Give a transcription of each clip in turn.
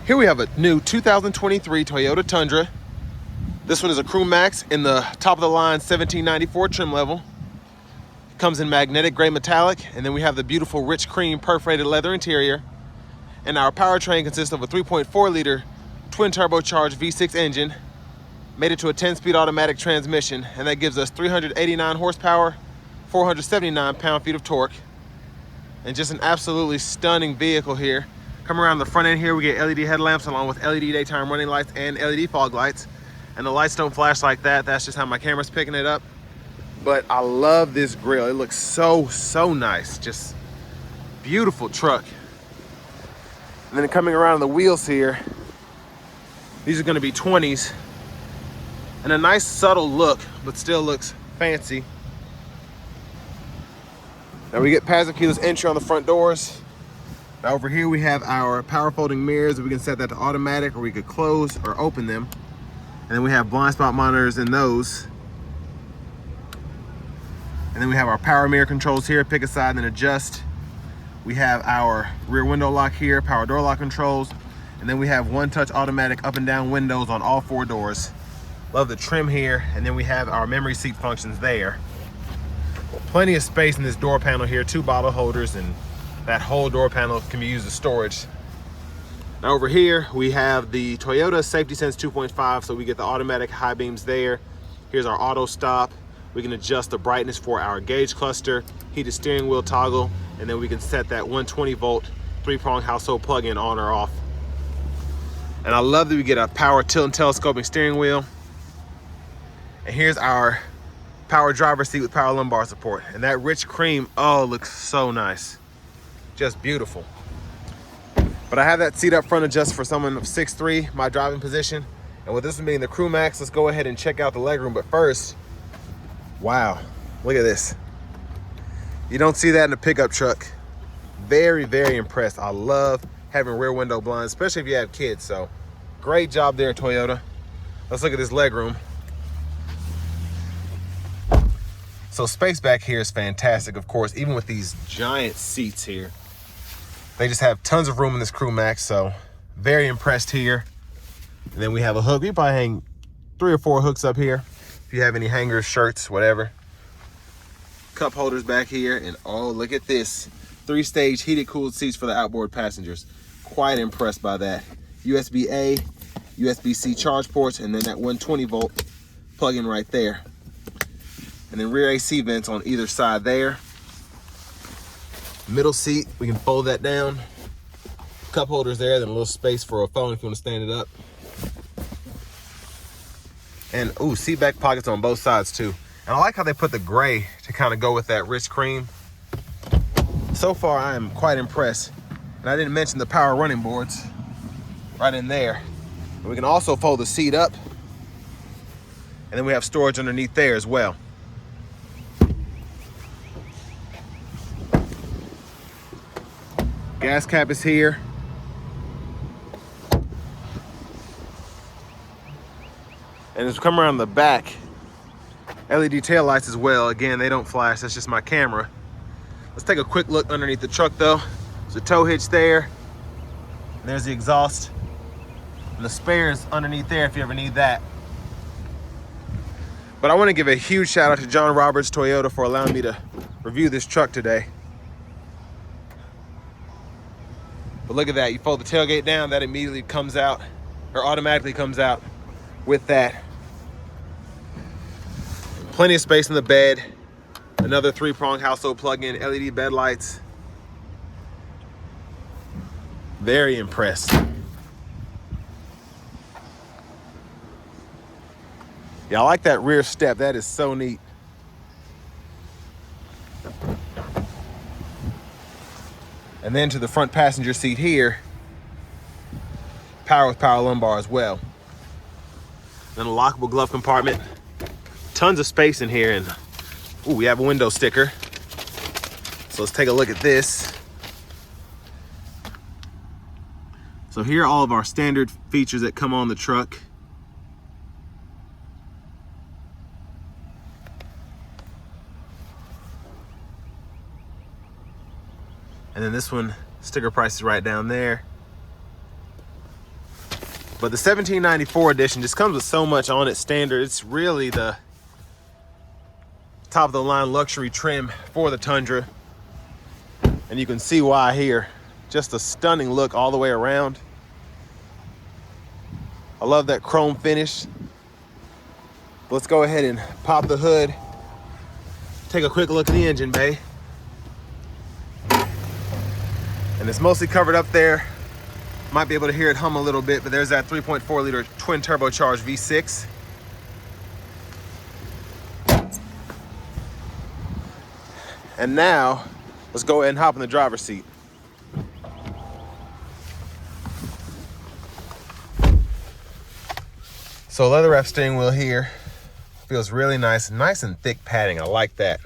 Here we have a new 2023 Toyota Tundra. This one is a Crewmax in the top of the line 1794 trim level. It comes in magnetic gray metallic, and then we have the beautiful rich cream perforated leather interior. And our powertrain consists of a 3.4 liter twin turbocharged V6 engine, made it to a 10-speed automatic transmission, and that gives us 389 horsepower, 479 pound-feet of torque, and just an absolutely stunning vehicle here. Come around the front end here, we get LED headlamps along with LED daytime running lights and LED fog lights. And the lights don't flash like that. That's just how my camera's picking it up. But I love this grille. It looks so nice. Just beautiful truck. And then coming around the wheels here, these are gonna be 20s. And a nice subtle look, but still looks fancy. Now we get passive keyless entry on the front doors. Now over here we have our power folding mirrors. We can set that to automatic, or we could close or open them. And then we have blind spot monitors in those. And then we have our power mirror controls here, pick a side and then adjust. We have our rear window lock here, power door lock controls. And then we have one-touch automatic up and down windows on all 4 doors. Love the trim here. And then we have our memory seat functions there. Plenty of space in this door panel here, 2 bottle holders, and that whole door panel can be used as storage. Now over here, we have the Toyota Safety Sense 2.5, so we get the automatic high beams there. Here's our auto stop. We can adjust the brightness for our gauge cluster, heated steering wheel toggle, and then we can set that 120 volt 3-prong household plug-in on or off. And I love that we get a power tilt and telescoping steering wheel. And here's our power driver seat with power lumbar support. And that rich cream, oh, looks so nice. Just beautiful. But I have that seat up front adjusted for someone of 6'3", my driving position. And with this one being the Crewmax, let's go ahead and check out the legroom. But first, wow, look at this. You don't see that in a pickup truck. Very impressed. I love having rear window blinds, especially if you have kids. So great job there, Toyota. Let's look at this legroom. So space back here is fantastic, of course, even with these giant seats here. They just have tons of room in this Crewmax, so very impressed here. And then we have a hook. We probably hang 3 or 4 hooks up here. If you have any hangers, shirts, whatever. Cup holders back here, and oh, look at this. 3-stage heated cooled seats for the outboard passengers. Quite impressed by that. USB-A, USB-C charge ports, and then that 120 volt plug-in right there. And then rear AC vents on either side there. Middle seat, we can fold that down. Cup holders there, then a little space for a phone if you want to stand it up. And ooh, seat back pockets on both sides too. And I like how they put the gray to kind of go with that rich cream. So far, I am quite impressed. And I didn't mention the power running boards right in there. And we can also fold the seat up. And then we have storage underneath there as well. Gas cap is here. And as we come around the back, LED tail lights as well. Again, they don't flash, that's just my camera. Let's take a quick look underneath the truck though. There's a tow hitch there. There's the exhaust. And the spares underneath there if you ever need that. But I want to give a huge shout out to John Roberts Toyota for allowing me to review this truck today. But look at that, you fold the tailgate down, that immediately comes out, or automatically comes out with that. Plenty of space in the bed. Another 3-prong household plug-in, LED bed lights. Very impressed. Yeah, I like that rear step, that is so neat. And then to the front passenger seat here, power with power lumbar as well. Then a lockable glove compartment. Tons of space in here, and ooh, we have a window sticker. So let's take a look at this. So here are all of our standard features that come on the truck. And then this one, sticker price is right down there. But the 1794 edition just comes with so much on it standard. It's really the top of the line luxury trim for the Tundra. And you can see why here. Just a stunning look all the way around. I love that chrome finish. Let's go ahead and pop the hood. Take a quick look at the engine bay. And it's mostly covered up there. Might be able to hear it hum a little bit, but there's that 3.4 liter twin turbocharged V6. And now, let's go ahead and hop in the driver's seat. So leather wrap steering wheel here. Feels really nice and thick padding. I like that.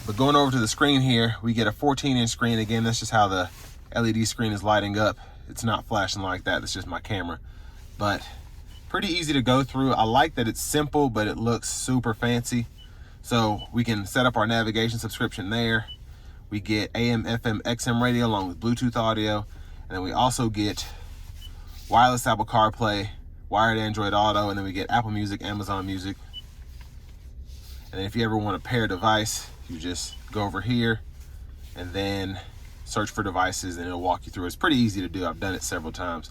But going over to the screen here, we get a 14-inch screen. Again, that's just how the LED screen is lighting up. It's not flashing like that. That's just my camera. But pretty easy to go through. I like that it's simple, but it looks super fancy. So we can set up our navigation subscription there. We get AM, FM, XM radio along with Bluetooth audio. And then we also get wireless Apple CarPlay, wired Android Auto, and then we get Apple Music, Amazon Music. And then if you ever want a pair device, you just go over here and then search for devices and it'll walk you through. It's pretty easy to do. I've done it several times.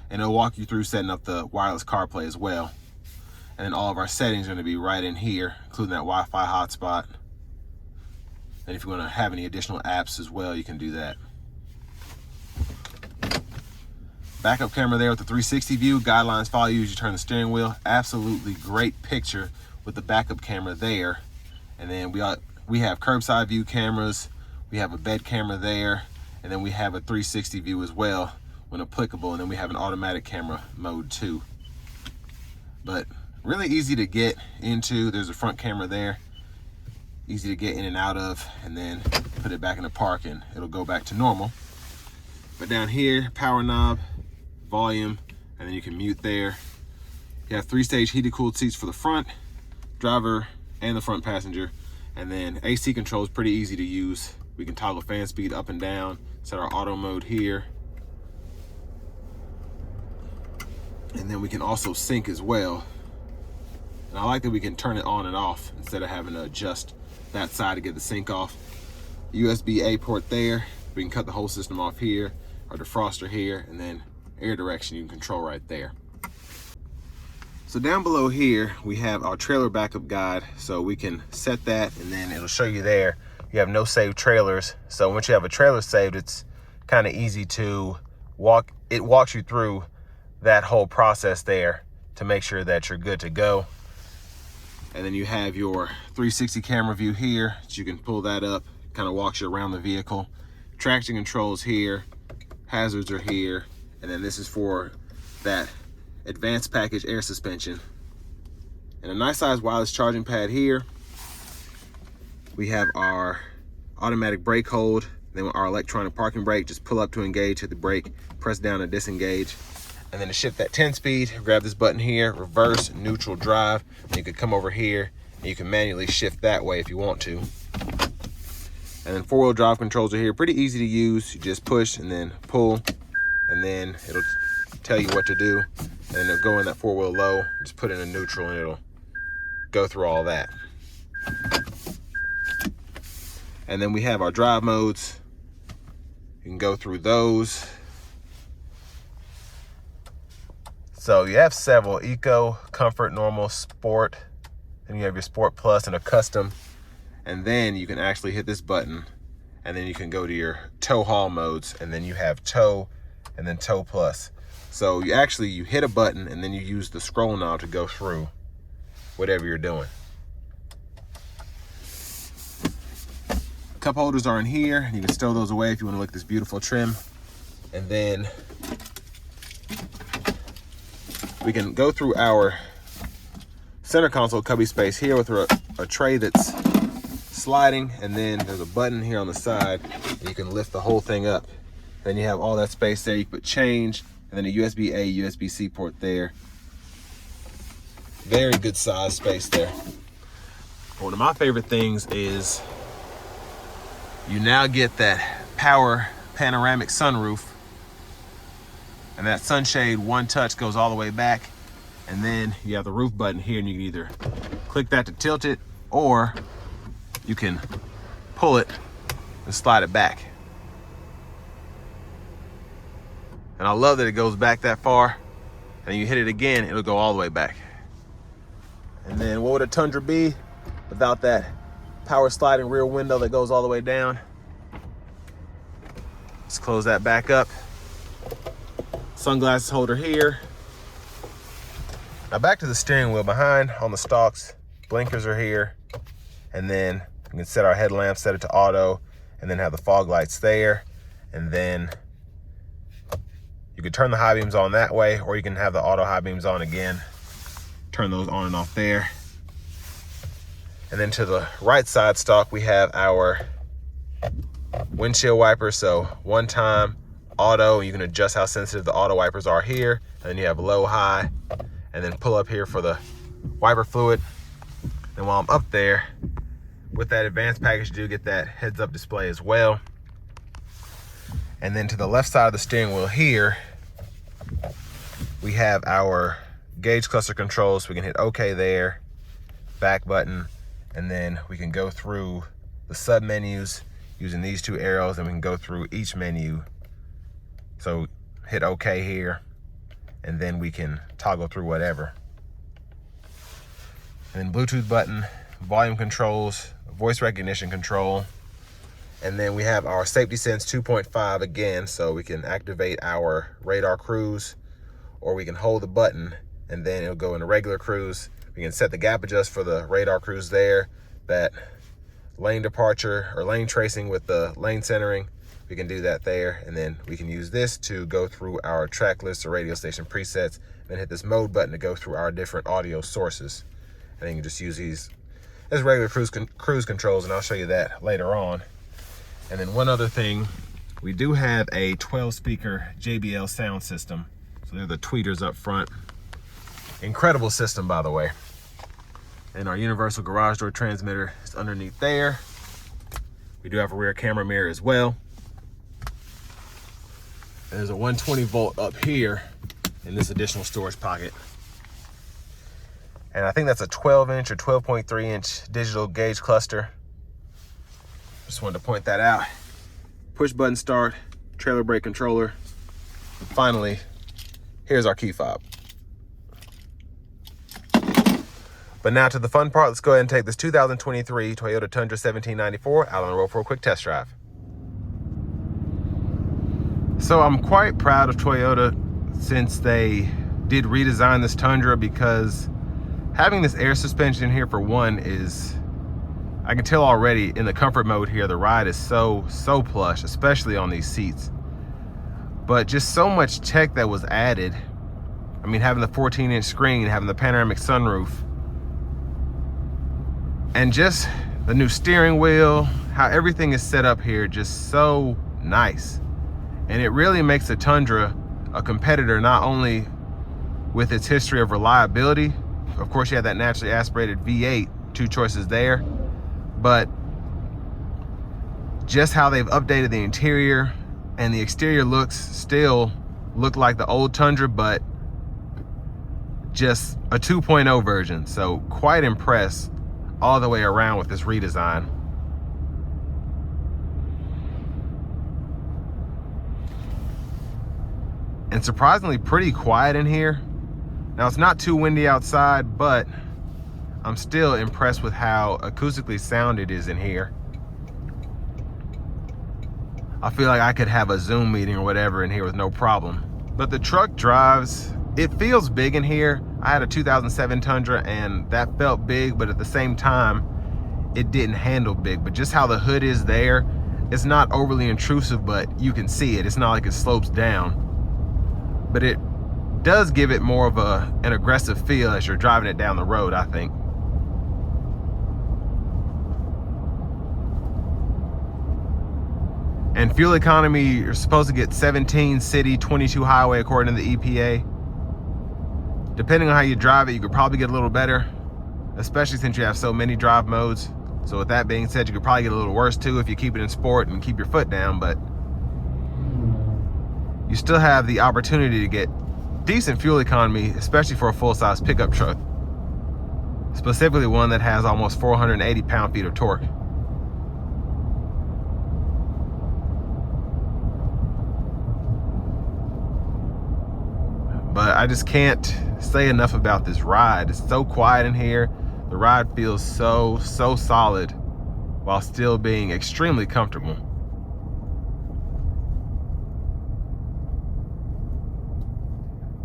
And it'll walk you through setting up the wireless CarPlay as well. And then all of our settings are going to be right in here, including that Wi-Fi hotspot. And if you want to have any additional apps as well, you can do that. Backup camera there with the 360 view. Guidelines follow you as you turn the steering wheel. Absolutely great picture with the backup camera there. And then we have curbside view cameras. We have a bed camera there. And then we have a 360 view as well when applicable. And then we have an automatic camera mode too. But really easy to get into. There's a front camera there. Easy to get in and out of. And then put it back in the park and it'll go back to normal. But down here, power knob, volume, and then you can mute there. You have 3-stage heated cooled seats for the front, driver, and the front passenger. And then AC control is pretty easy to use. We can toggle fan speed up and down, set our auto mode here. And then we can also sync as well. And I like that we can turn it on and off instead of having to adjust that side to get the sync off. USB-A port there. We can cut the whole system off here, our defroster here, and then air direction you can control right there. So down below here, we have our trailer backup guide. So we can set that and then it'll show you there. You have no saved trailers. So once you have a trailer saved, it's kind of easy to walk. It walks you through that whole process there to make sure that you're good to go. And then you have your 360 camera view here. So you can pull that up, kind of walks you around the vehicle. Traction controls here, hazards are here. And then this is for that advanced package air suspension. And a nice size wireless charging pad here. We have our automatic brake hold, then our electronic parking brake. Just pull up to engage, hit the brake, press down to disengage. And then to shift that 10 speed, grab this button here, reverse, neutral, drive. And you can come over here and you can manually shift that way if you want to. And then 4-wheel drive controls are here, pretty easy to use. You just push and then pull, and then it'll tell you what to do. And then it'll go in that 4-wheel low, just put it in a neutral and it'll go through all that. And then we have our drive modes. You can go through those. So you have several: Eco, Comfort, Normal, Sport. Then you have your Sport Plus and a Custom. And then you can actually hit this button and then you can go to your tow haul modes, and then you have tow and then tow plus. So you hit a button and then you use the scroll knob to go through whatever you're doing. Cup holders are in here, and you can stow those away if you want to look at this beautiful trim. And then we can go through our center console cubby space here with a tray that's sliding, and then there's a button here on the side and you can lift the whole thing up. Then you have all that space there. You can put change, and then a USB-A, USB-C port there. Very good size space there. One of my favorite things is you now get that power panoramic sunroof. And that sunshade one touch goes all the way back. And then you have the roof button here, and you can either click that to tilt it, or you can pull it and slide it back. And I love that it goes back that far, and you hit it again, it'll go all the way back. And then what would a Tundra be without that power sliding rear window that goes all the way down? Let's close that back up. Sunglasses holder here. Now back to the steering wheel. Behind on the stalks, blinkers are here. And then we can set our headlamp, set it to auto, and then have the fog lights there. And then you could turn the high beams on that way, or you can have the auto high beams on again. Turn those on and off there. And then to the right side stalk, we have our windshield wipers. So one time auto, you can adjust how sensitive the auto wipers are here. And then you have low, high, and then pull up here for the wiper fluid. And while I'm up there, with that advanced package, you do get that heads up display as well. And then to the left side of the steering wheel here, we have our gauge cluster controls. We can hit OK there, back button, and then we can go through the sub menus using these two arrows, and we can go through each menu. So hit OK here, and then we can toggle through whatever. And then Bluetooth button, volume controls, voice recognition control, and then we have our Safety Sense 2.5 again, so we can activate our radar cruise, or we can hold the button and then it'll go into regular cruise. We can set the gap adjust for the radar cruise there, that lane departure or lane tracing with the lane centering. We can do that there, and then we can use this to go through our track list or radio station presets, and then hit this mode button to go through our different audio sources. And then you can just use these as regular cruise controls, and I'll show you that later on. And then one other thing, we do have a 12-speaker JBL sound system. So they're the tweeters up front. Incredible system, by the way. And our universal garage door transmitter is underneath there. We do have a rear camera mirror as well. And there's a 120 volt up here in this additional storage pocket. And I think that's a 12-inch or 12.3-inch digital gauge cluster. Just wanted to point that out. Push button start, trailer brake controller. And finally, here's our key fob. But now to the fun part. Let's go ahead and take this 2023 Toyota Tundra 1794 out on the road for a quick test drive. So I'm quite proud of Toyota since they did redesign this Tundra, because having this air suspension here, for one, is, I can tell already in the comfort mode here, the ride is so plush, especially on these seats. But just so much tech that was added. I mean, having the 14-inch screen, having the panoramic sunroof, and just the new steering wheel, how everything is set up here, just so nice. And it really makes the Tundra a competitor, not only with its history of reliability. Of course, you have that naturally aspirated V8, two choices there, but just how they've updated the interior, and the exterior looks still look like the old Tundra, but just a 2.0 version. So quite impressed all the way around with this redesign. And surprisingly pretty quiet in here. Now, it's not too windy outside, but I'm still impressed with how acoustically sound it is in here. I feel like I could have a Zoom meeting or whatever in here with no problem. But the truck drives, it feels big in here. I had a 2007 Tundra and that felt big, but at the same time, it didn't handle big. But just how the hood is there, it's not overly intrusive, but you can see it. It's not like it slopes down. But it does give it more of an aggressive feel as you're driving it down the road, I think. And fuel economy, you're supposed to get 17 city, 22 highway according to the EPA. Depending on how you drive it, you could probably get a little better, especially since you have so many drive modes. So with that being said, you could probably get a little worse too if you keep it in sport and keep your foot down, but you still have the opportunity to get decent fuel economy, especially for a full-size pickup truck, specifically one that has almost 480 pound-feet of torque. But I just can't say enough about this ride. It's so quiet in here. The ride feels so solid while still being extremely comfortable.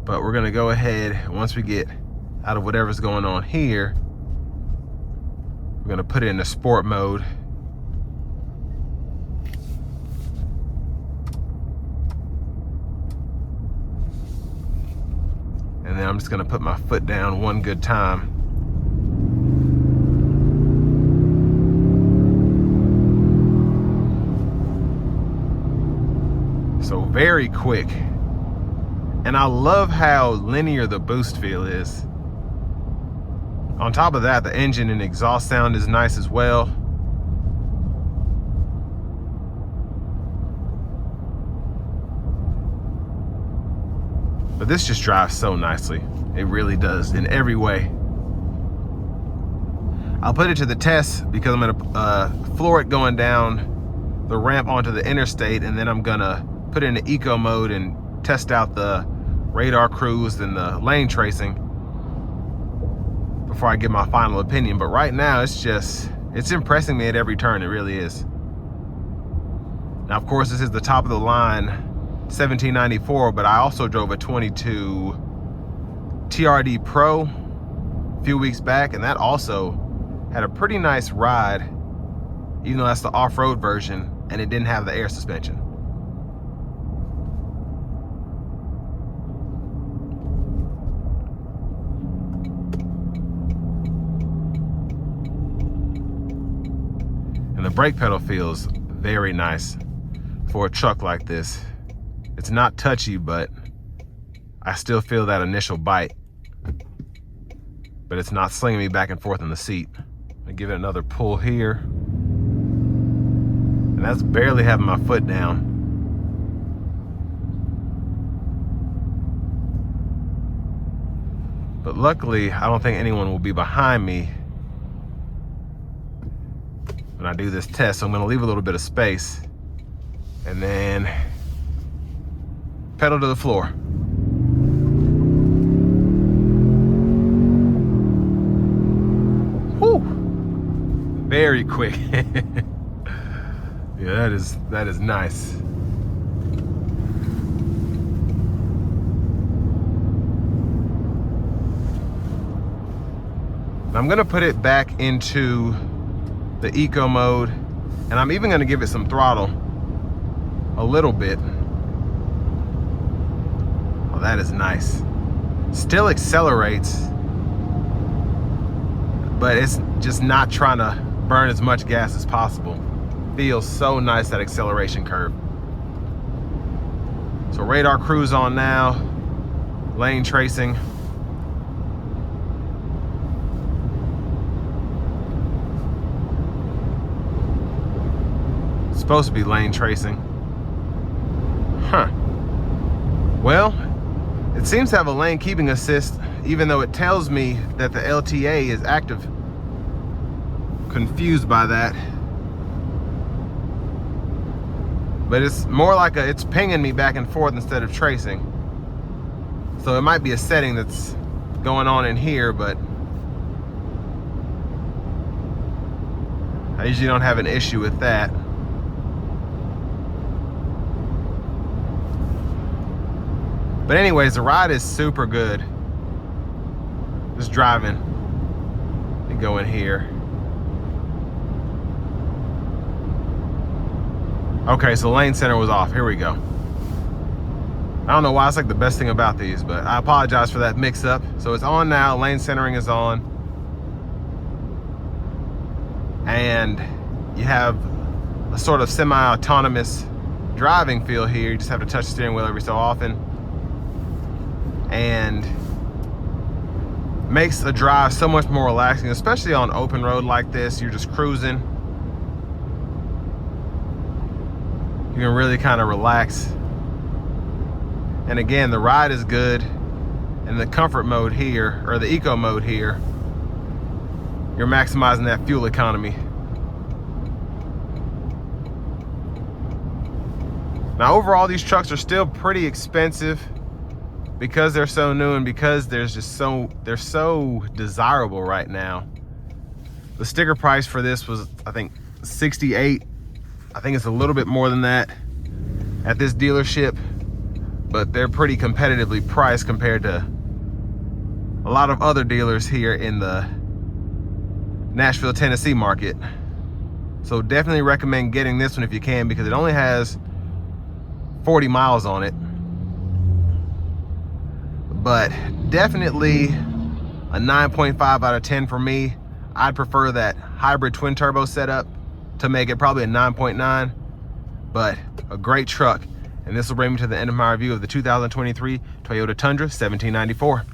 But we're gonna go ahead, once we get out of whatever's going on here, we're gonna put it in the sport mode. And then I'm just gonna put my foot down one good time. So very quick. And I love how linear the boost feel is. On top of that, the engine and exhaust sound is nice as well. But this just drives so nicely. It really does in every way. I'll put it to the test because I'm gonna floor it going down the ramp onto the interstate, and then I'm gonna put it into eco mode and test out the radar cruise and the lane tracing before I give my final opinion. But right now it's impressing me at every turn. It really is. Now, of course, this is the top of the line 1794, but I also drove a 22 TRD Pro a few weeks back, and that also had a pretty nice ride, even though that's the off-road version and it didn't have the air suspension. And the brake pedal feels very nice for a truck like this. It's not touchy, but I still feel that initial bite. But it's not slinging me back and forth in the seat. I give it another pull here. And that's barely having my foot down. But luckily, I don't think anyone will be behind me when I do this test. So I'm gonna leave a little bit of space and then pedal to the floor. Whew. Very quick. Yeah, that is nice. I'm gonna put it back into the eco mode, and I'm even gonna give it some throttle a little bit. Oh, that is nice. Still accelerates, but it's just not trying to burn as much gas as possible. Feels so nice, that acceleration curve. So radar cruise on now, lane tracing. It's supposed to be lane tracing. Huh. Well, it seems to have a lane keeping assist, even though it tells me that the LTA is active. Confused by that. But it's more like it's pinging me back and forth instead of tracing. So it might be a setting that's going on in here, but I usually don't have an issue with that. But anyways, the ride is super good. Just driving. Let me go in here. Okay, so lane center was off. Here we go. I don't know why it's like the best thing about these, but I apologize for that mix up. So it's on now, lane centering is on. And you have a sort of semi-autonomous driving feel here. You just have to touch the steering wheel every so often. And makes the drive so much more relaxing, especially on open road like this. You're just cruising. You can really kind of relax And again, the ride is good. And the comfort mode here, or the eco mode here, you're maximizing that fuel economy. Now overall, these trucks are still pretty expensive because they're so new and because they're so desirable right now. The sticker price for this was, I think, $68. I think it's a little bit more than that at this dealership, but they're pretty competitively priced compared to a lot of other dealers here in the Nashville, Tennessee market. So definitely recommend getting this one if you can, because it only has 40 miles on it. But definitely a 9.5 out of 10 for me. I'd prefer that hybrid twin turbo setup to make it probably a 9.9, but a great truck. And this will bring me to the end of my review of the 2023 Toyota Tundra 1794.